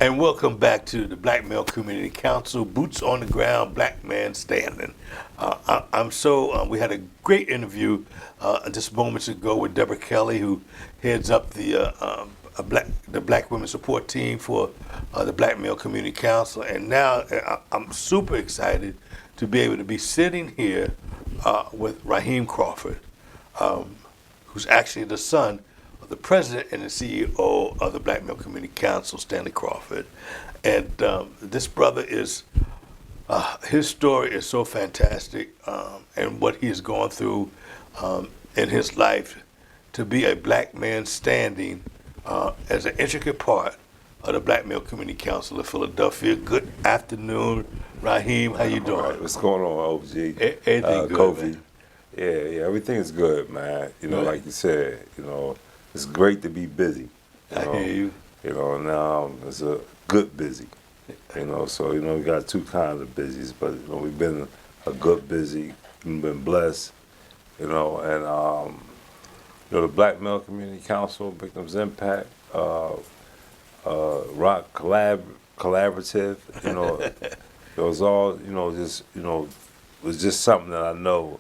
And welcome back to the Black Male Community Council, Boots on the Ground, Black Man Standing. We had a great interview just moments ago with Deborah Kelly, who heads up the Black Women Support Team for the Black Male Community Council. And now I'm super excited to be able to be sitting here with Rahim Crawford, who's actually the son of the president and the CEO of the Black Male Community Council, Stanley Crawford. And this brother is, his story is so fantastic, and what he has gone through in his life to be a black man standing as an intricate part of the Black Male Community Council of Philadelphia. Good afternoon, Rahim. How you doing? All right. What's going on, OG? Everything good, Kofi. man. Yeah, everything is good, man. Right. Like you said, it's great to be busy. I hear you. Now it's a good busy. So we got two kinds of busies, but we've been a good busy. We've been blessed. And the Black Male Community Council, Victims Impact, Rock Collaborative. It was all it was just something that I know.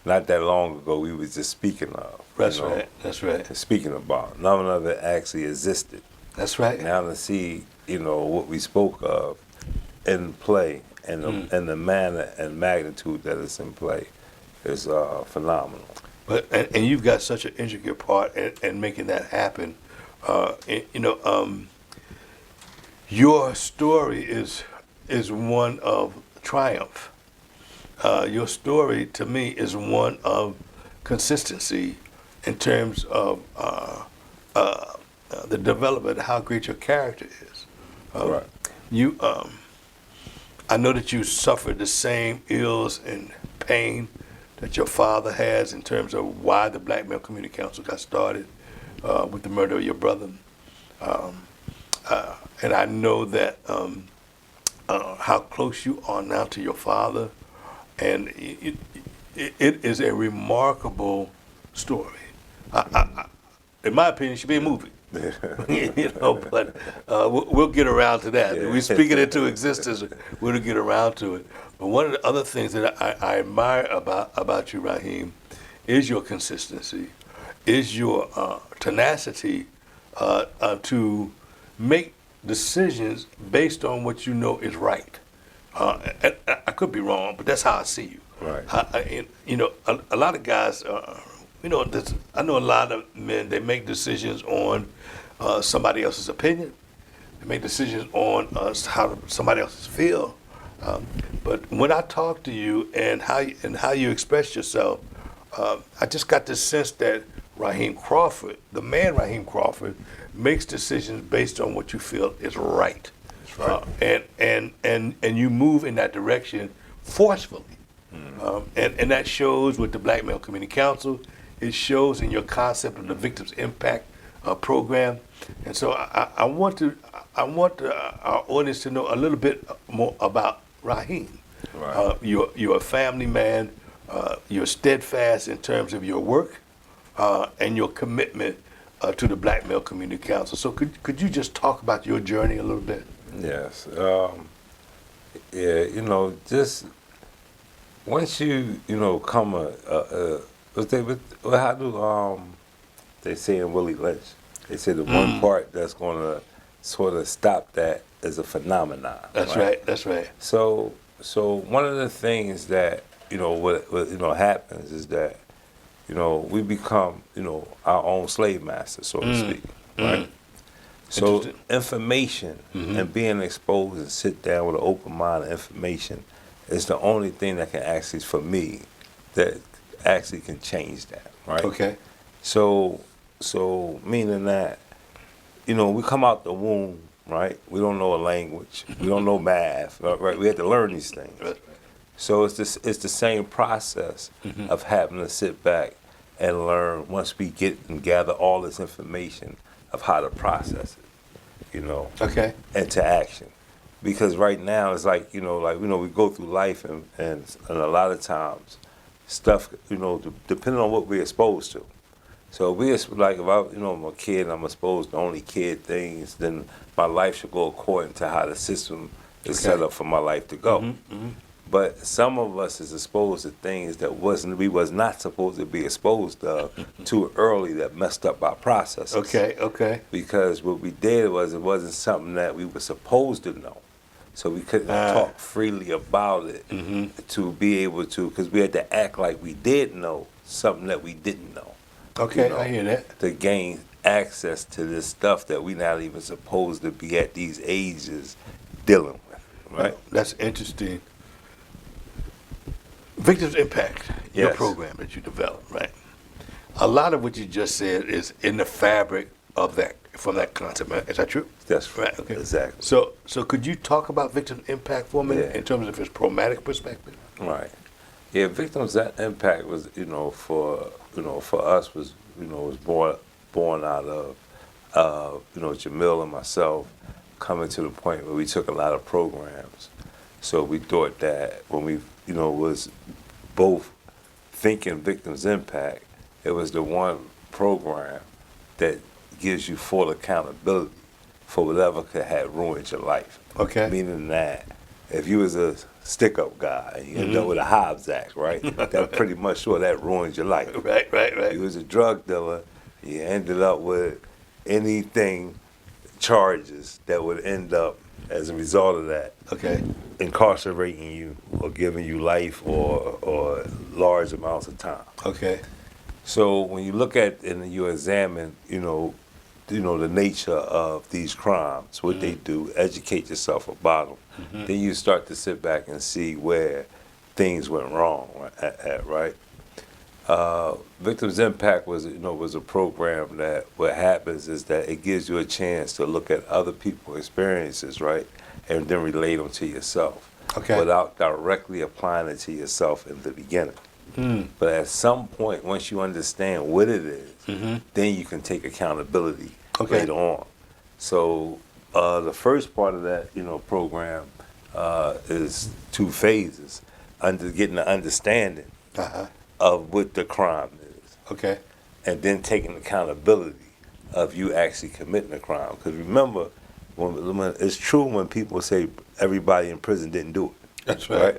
Not that long ago, we was just speaking of. That's right. That's right. Speaking about. None of it actually existed. That's right. Now to see, what we spoke of in play and the manner and magnitude that it's in play is phenomenal. But and you've got such an intricate part in making that happen. Your story is one of triumph. Your story, to me, is one of consistency in terms of the development, how great your character is. Right. I know that you suffered the same ills and pain that your father has in terms of why the Black Male Community Council got started with the murder of your brother. And I know that how close you are now to your father. And it is a remarkable story. In my opinion, it should be a movie. But we'll get around to that. Yeah. We speak it into existence. We'll get around to it. But one of the other things that I admire about you, Rahim, is your consistency, is your tenacity to make decisions based on what you know is right. I could be wrong, but that's how I see you. Right. A lot of guys, I know a lot of men, they make decisions on somebody else's opinion. They make decisions on how somebody else feel. But when I talk to you and how you express yourself, I just got this sense that Rahim Crawford, the man Rahim Crawford, makes decisions based on what you feel is right. Right. And you move in that direction forcefully. And that shows with the Black Male Community Council. It shows in your concept of the Victims Impact program. And so I want our audience to know a little bit more about Rahim. Right. You're a family man. You're steadfast in terms of your work and your commitment to the Black Male Community Council. So could you just talk about your journey a little bit? Yes. Just once you come how do they say in Willie Lynch? They say the one part that's going to sort of stop that is a phenomenon. That's right. That's right. So one of the things that what happens is that we become our own slave masters, so to speak, right? So information and being exposed and sit down with an open mind of information is the only thing that can actually, for me, that actually can change that, right? Okay. So meaning that, we come out the womb, right? We don't know a language. We don't know math, right? We have to learn these things. Right. So it's the same process of having to sit back and learn once we get and gather all this information of how to process it, Okay. into action. Because right now it's like, we go through life and a lot of times stuff, depending on what we're exposed to, So we just like if I'm a kid and I'm supposed to only kid things, then my life should go according to how the system is set up for my life to go. But some of us is exposed to things that we was not supposed to be exposed to too early that messed up our processes. Okay. Because what we did was it wasn't something that we were supposed to know. So we couldn't talk freely about it to be able to, because we had to act like we did know something that we didn't know. Okay, I hear that. To gain access to this stuff that we're not even supposed to be at these ages dealing with, right? That's interesting. Victims Impact, your program that you developed, right? A lot of what you just said is in the fabric of that, from that concept. Is that true? That's right. Okay. Exactly. So could you talk about Victims Impact for a minute in terms of its programmatic perspective? Right. Yeah, Victims Impact was, for us was, was born out of, Jamil and myself coming to the point where we took a lot of programs. So we thought that when we, was both thinking Victims Impact, it was the one program that gives you full accountability for whatever could have ruined your life. Okay. Meaning that if you was a stick-up guy and you end up with a Hobbs Act, right? That pretty much sure that ruins your life. Right. You was a drug dealer, you ended up with anything, charges that would end up as a result of that. Okay. Incarcerating you or giving you life or large amounts of time. Okay. So when you look at and you examine, the nature of these crimes, what they do, educate yourself about them, then you start to sit back and see where things went wrong right? Victims Impact was a program that what happens is that it gives you a chance to look at other people's experiences, right, and then relate them to yourself, without directly applying it to yourself in the beginning. But at some point, once you understand what it is, then you can take accountability later on. So the first part of that, program is 2 phases: getting the understanding of what the crime is. Okay. And then taking accountability of you actually committing a crime. Because remember, when it's true when people say everybody in prison didn't do it. That's right.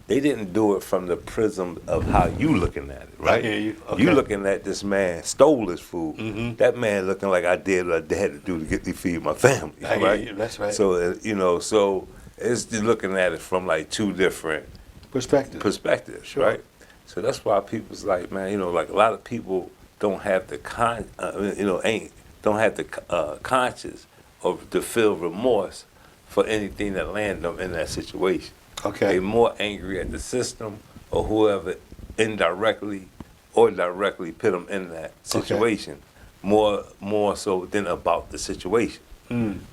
They didn't do it from the prism of how you looking at it, right? I hear you. Okay. You looking at this man stole his food. That man looking like I did what I had to do to get to feed my family, I right? hear you. That's right. So, so it's just looking at it from like 2 different perspectives, Sure. right? So that's why people's like, man, like a lot of people don't have the conscience or to feel remorse for anything that landed them in that situation. Okay. They're more angry at the system or whoever indirectly or directly put them in that situation, more so than about the situation.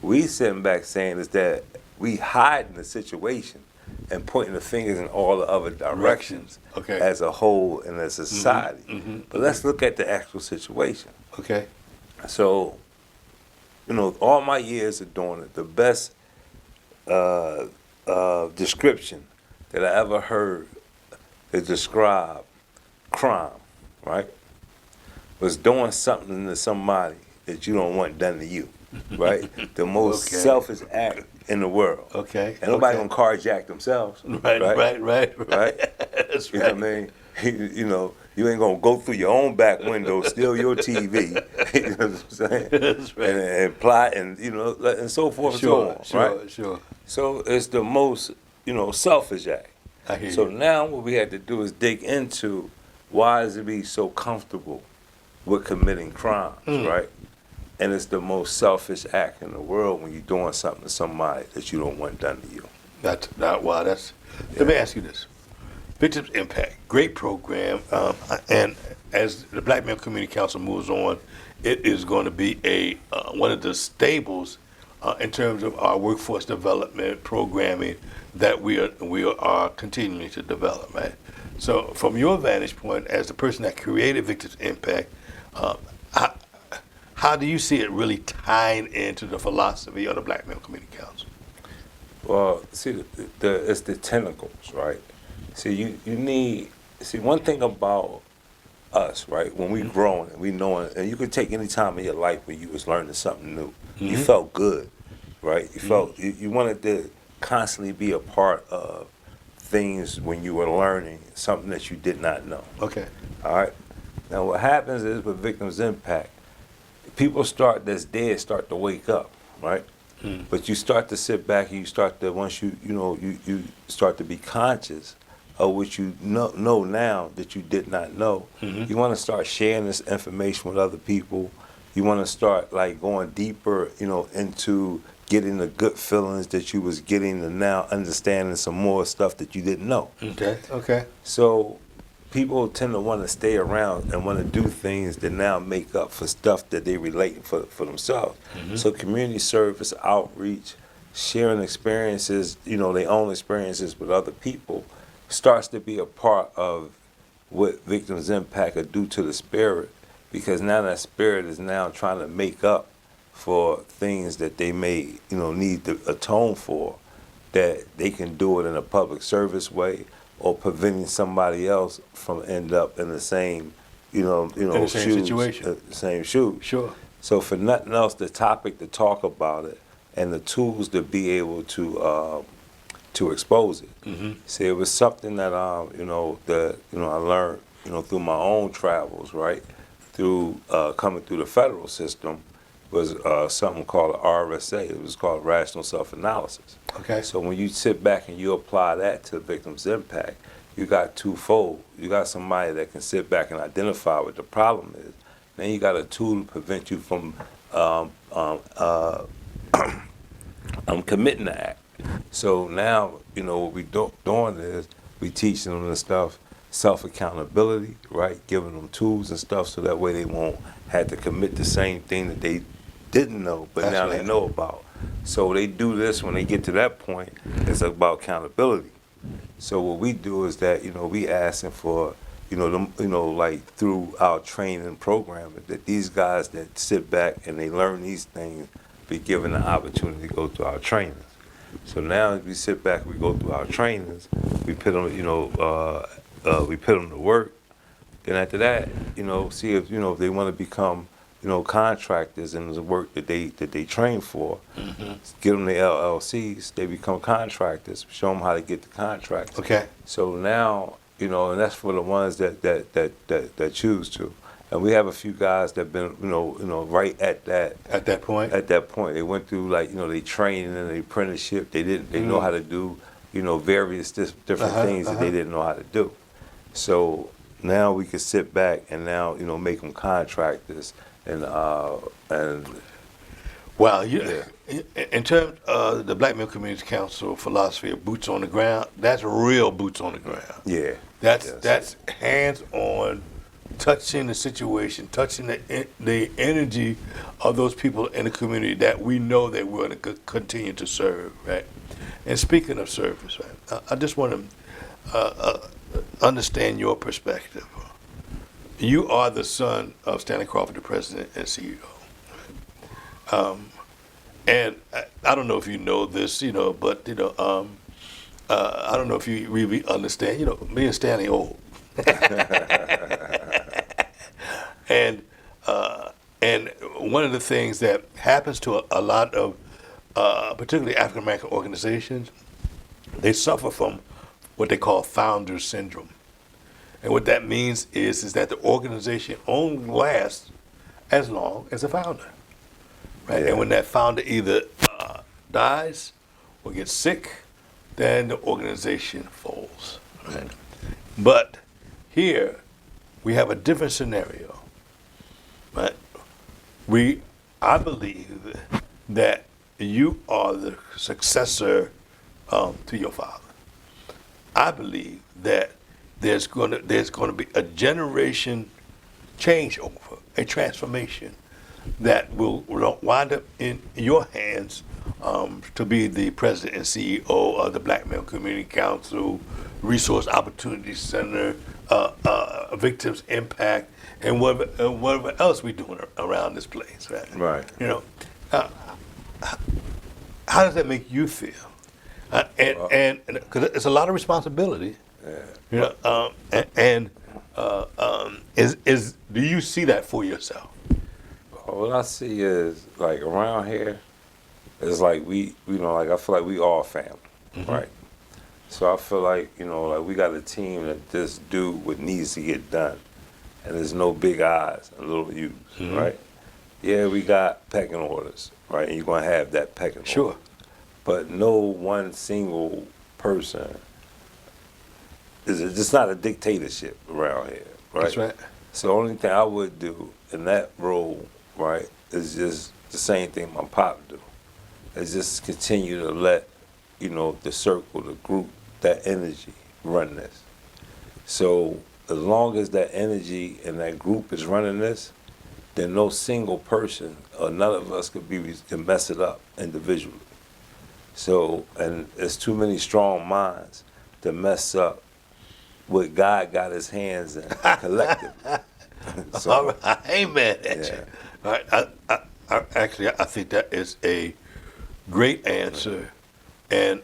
We sitting back saying is that we hide in the situation and pointing the fingers in all the other directions as a whole and as a society. But let's look at the actual situation. Okay. So, all my years of doing it, the best description that I ever heard to describe crime, right, was doing something to somebody that you don't want done to you, right? The most selfish act in the world. Okay. And nobody gonna carjack themselves. Right. That's You know what I mean? You ain't gonna go through your own back window, steal your TV. You know what I'm saying? That's right. And plot and and so forth and so on. Right? Sure. So it's the most selfish act. I hear So you. now what we had to do is dig into why is it be so comfortable with committing crimes, right? And it's the most selfish act in the world when you're doing something to somebody that you don't want done to you. Let me ask you this. Victims Impact, great program, and as the Black Male Community Council moves on, it is going to be one of the staples in terms of our workforce development programming that we are continuing to develop, right? So from your vantage point as the person that created Victims Impact, how do you see it really tying into the philosophy of the Black Male Community Council? Well, see, it's the tentacles, right? See, you need, one thing about us, right? When we growing and we knowing, and you could take any time in your life when you was learning something new. You felt good, right? You felt you wanted to constantly be a part of things when you were learning something that you did not know. Okay. All right. Now what happens is with victims impact, people that's dead start to wake up, right? But you start to sit back and you start to once you start to be conscious of what you know now that you did not know. You want to start sharing this information with other people. You want to start like going deeper, into getting the good feelings that you was getting and now understanding some more stuff that you didn't know. Okay. So people tend to want to stay around and want to do things that now make up for stuff that they relate for themselves. So community service, outreach, sharing experiences, their own experiences with other people starts to be a part of what victims impact or do to the spirit, because now that spirit is now trying to make up for things that they may, need to atone for, that they can do it in a public service way, or preventing somebody else from end up in the same, in the same shoes, situation. Same shoes. Sure. So for nothing else, the topic to talk about it and the tools to be able to expose it. See, it was something that I learned, through my own travels, right, through coming through the federal system, was something called RSA. It was called rational self-analysis. Okay. So when you sit back and you apply that to victims' impact, you got twofold. You got somebody that can sit back and identify what the problem is. Then you got a tool to prevent you from committing the act. So now, what we doing is we teaching them the stuff, self-accountability, right? Giving them tools and stuff so that way they won't have to commit the same thing that they didn't know, but now they know about. So they do this when they get to that point. It's about accountability. So what we do is that we asking for like through our training program that these guys that sit back and they learn these things be given the opportunity to go through our trainings. So now as we sit back, we go through our trainings, we put them we put them to work. Then after that, see if if they want to become contractors in the work that they train for. Give them the LLCs, they become contractors. Show them how to get the contracts. Okay. So now and that's for the ones that choose to. And we have a few guys that been right at that point. At that point, they went through they training and the apprenticeship. They know how to do various different things that they didn't know how to do. So now we can sit back and now make them contractors and Well, in terms of the Black Male Community Council philosophy of boots on the ground, that's real boots on the ground. Yeah. That's hands-on, touching the situation, touching the energy of those people in the community that we know that we're going to continue to serve, right? And speaking of service, right, I just want to understand your perspective. You are the son of Stanley Crawford, the president and CEO. And I don't know if you know this, but I don't know if you really understand. Me and Stanley old, and one of the things that happens to a lot of particularly African American organizations, they suffer from what they call founder syndrome. And what that means is that the organization only lasts as long as the founder. Right? Yeah. And when that founder either dies or gets sick, then the organization folds. Right? But here we have a different scenario. Right? I believe that you are the successor to your father. I believe that there's going to be a generation changeover, a transformation that will wind up in your hands to be the president and CEO of the Black Male Community Council, Resource Opportunity Center, Victims Impact, and whatever else we're doing around this place, right? Right. How does that make you feel? And because it's a lot of responsibility. Yeah. Do you see that for yourself? What I see is like around here, it's like like I feel like we all family, right? So I feel like like we got a team that just do what needs to get done, and there's no big eyes and little U's, right? Yeah, we got pecking orders, right? And you're gonna have that pecking order. Sure. But no one single person is just not a dictatorship around here, right? That's right. So the only thing I would do in that role, right, is just the same thing my pop do. Is just continue to let, the circle, the group, that energy run this. So as long as that energy and that group is running this, then no single person or none of us can mess it up individually. So, and there's too many strong minds to mess up what God got his hands in collectively. So, All right, I ain't mad at yeah. you. All right, I think that is a great answer, and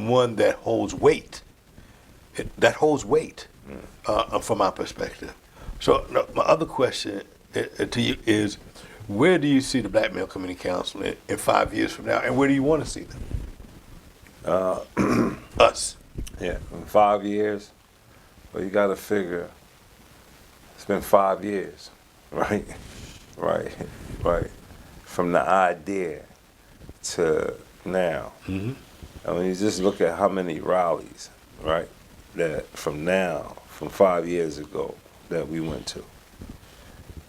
one that holds weight. That holds weight from my perspective. So no, my other question to you is, where do you see the Black Male Community Council in 5 years from now, and where do you want to see them? Us. Yeah, in 5 years, well, you got to figure it's been 5 years, right? Right. From the idea to now. I mean, you just look at how many rallies, right, that from 5 years ago that we went to.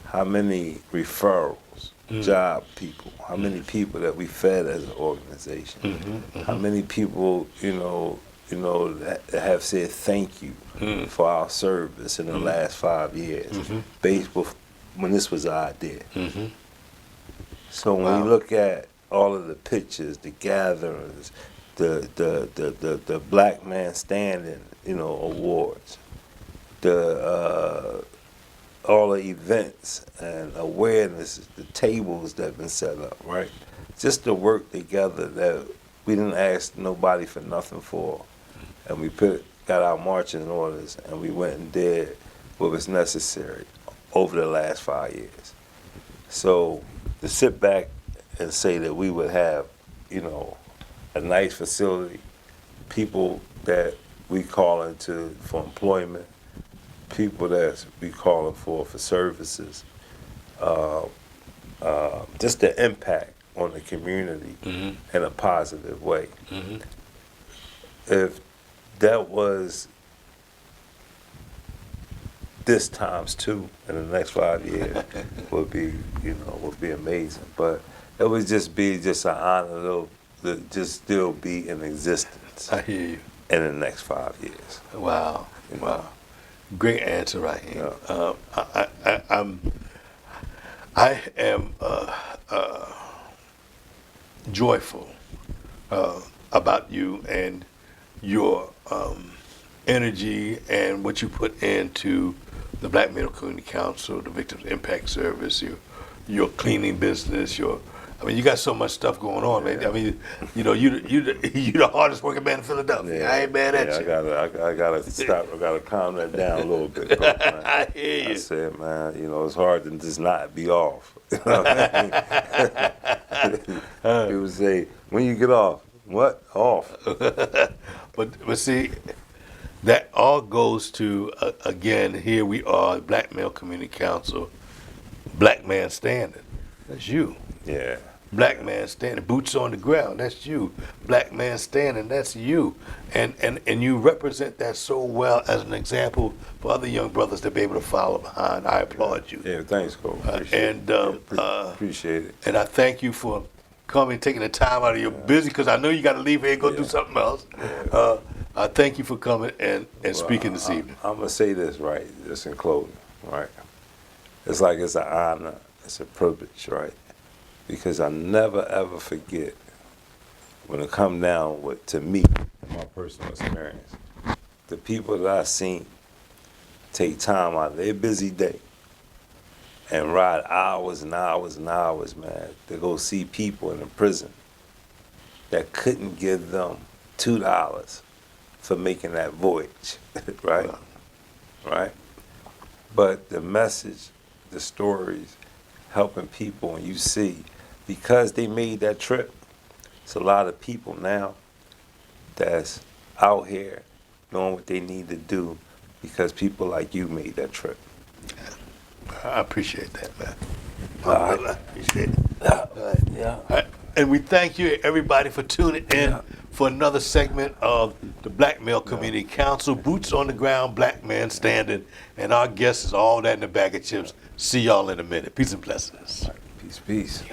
How many referrals, job people, how many people that we fed as an organization, how many people, that have said thank you for our service in the last 5 years, based with when this was our idea. So when we look at all of the pictures, the gatherings, the Black Man Standing, awards, all the events and awareness, the tables that have been set up, right? Just to work together that we didn't ask nobody for nothing for. And we got our marching orders and we went and did what was necessary over the last 5 years. So to sit back and say that we would have, a nice facility, people that we call into for employment, people that we calling for services, just the impact on the community in a positive way. If that was this times two in the next 5 years, would be amazing. But it would just be an honor to just still be in existence. I hear you. In the next 5 years. Wow. Wow. Great answer, Rahim. I am joyful about you and your energy and what you put into the Black Male Community Council, the Victims Impact Service, your cleaning business, you got so much stuff going on, man. I mean, you the hardest working man in Philadelphia. I ain't mad at you. I gotta stop. I gotta calm that down a little bit, bro, man. I hear you. I said, man, it's hard to just not be off. You know what I mean? People say, when you get off, what? Off. But see, that all goes to again. Here we are, Black Male Community Council, Black Man Standing. That's you. Yeah. Black Man Standing, boots on the ground, that's you. Black Man Standing, that's you. And you represent that so well as an example for other young brothers to be able to follow behind. I applaud you. Yeah, thanks, Cole. Appreciate it. And I thank you for coming, taking the time out of your busy, because I know you got to leave here and go do something else. I thank you for coming and speaking this evening. I'm going to say this, right, just in closing, right? It's like it's an honor, it's a privilege, right? Because I never ever forget when it come down to me, my personal experience, the people that I seen take time out of their busy day and ride hours and hours and hours, man, to go see people in a prison that couldn't give them $2 for making that voyage, right? Right? But the message, the stories, helping people, and you see, because they made that trip, it's a lot of people now that's out here knowing what they need to do because people like you made that trip. I appreciate that, man. All right. I appreciate it. All right. Yeah. All right. And we thank you, everybody, for tuning in for another segment of the Black Male Community Council, Boots on the Ground, Black Man Standing. And our guest is all that in a bag of chips. See y'all in a minute. Peace and blessings. Peace, peace.